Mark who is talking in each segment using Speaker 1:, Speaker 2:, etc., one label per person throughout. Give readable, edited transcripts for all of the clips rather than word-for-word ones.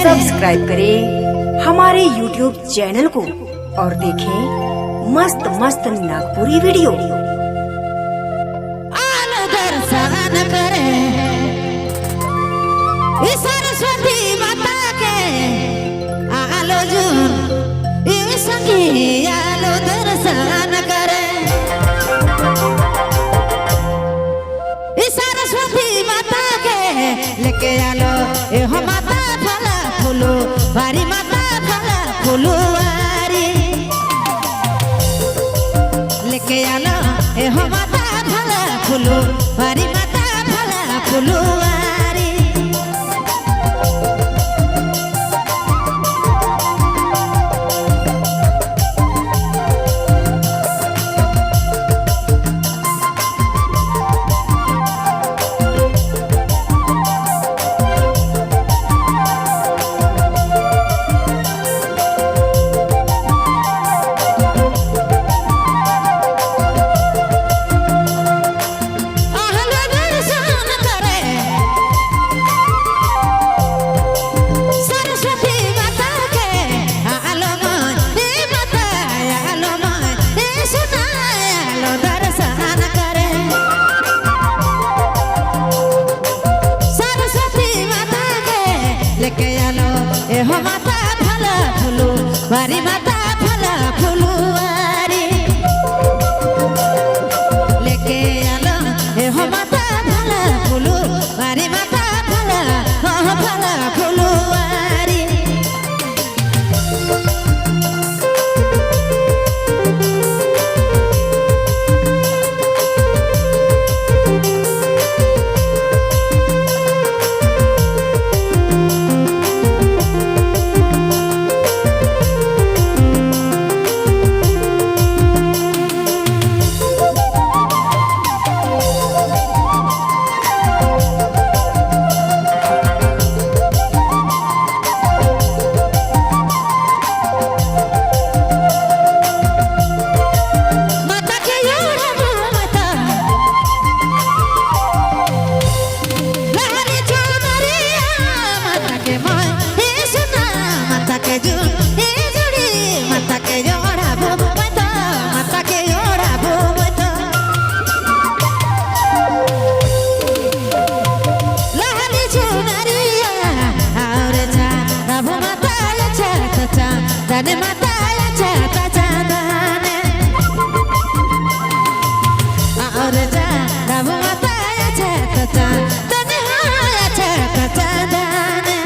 Speaker 1: Subscribe करें हमारे YouTube channel को और देखें मस्त मस्त नागपुरी वीडियो।
Speaker 2: आलो दर्शन करें सरस्वती माता के, आलो जून संगी आलो दर्शन करें सरस्वती माता के, लेके आलो हो माता फला फूलो वारी, माता फला फूलो वारी, लेके आलो हो माता फला फूलो वारी, माता फला फूलो वारी। लेके आलो हो माता फला फूलो वारी, माता फला फूलो वारी, लेके आलो हो माता फला फूलो वारी, माता फला फूलो वारी। दाने माता चाहता चांदाने और जा रब माता चाहता चांदाने, हाँ चाहता चांदाने।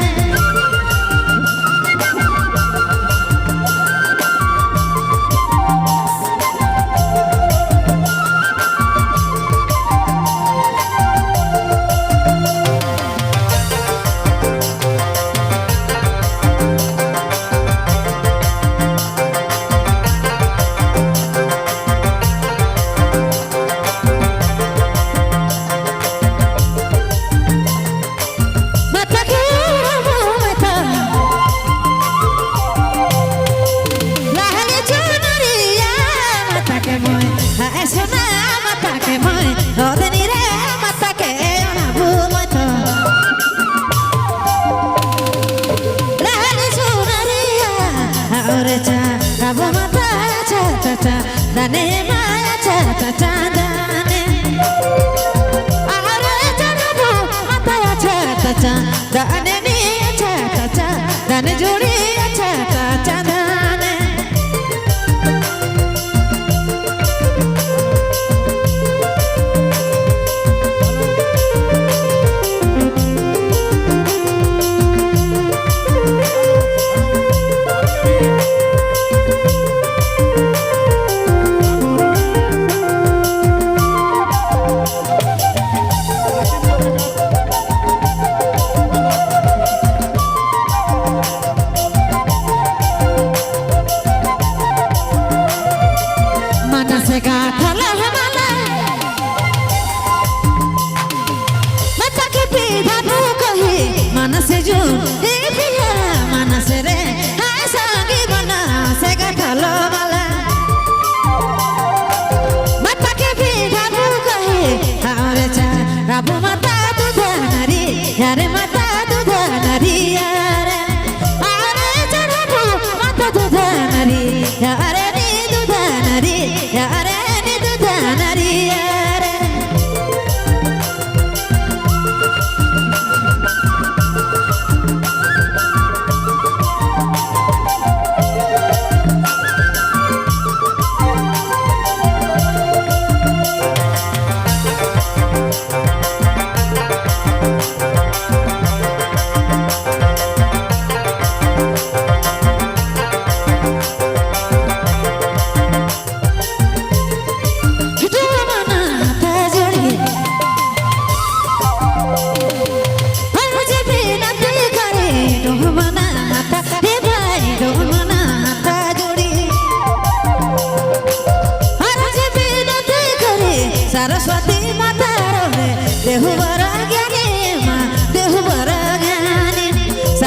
Speaker 2: दाने माया चाहता चांदाने, आरे चढ़ो माता चाहता चांदाने, नी चाहता चांदाने जोड़ी चाहता चांदाने।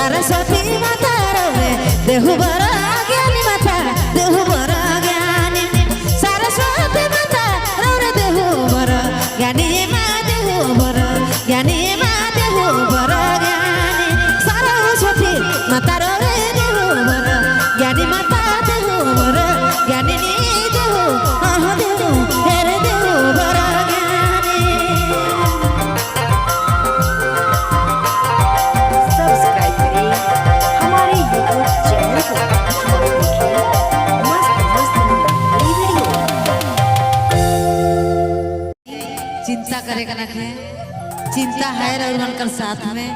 Speaker 2: सरस्वती माता रे देहु बर ज्ञानी माता देहु बर ज्ञानी सरस्वती माता रे देहु बर ज्ञानी मा देहु बर ज्ञानी मा देहु बर ज्ञानी सरस्वती माता रे देहु बर ज्ञानी माता देहु बर ज्ञानी देहु देहु हेरे देहु बर
Speaker 1: सब्सक्राइब करें हमारे यूट्यूब चैनल को और देखें मस्त मस्त नई वीडियो।
Speaker 2: चिंता करेगा ना चिंता है और उनकर साथ में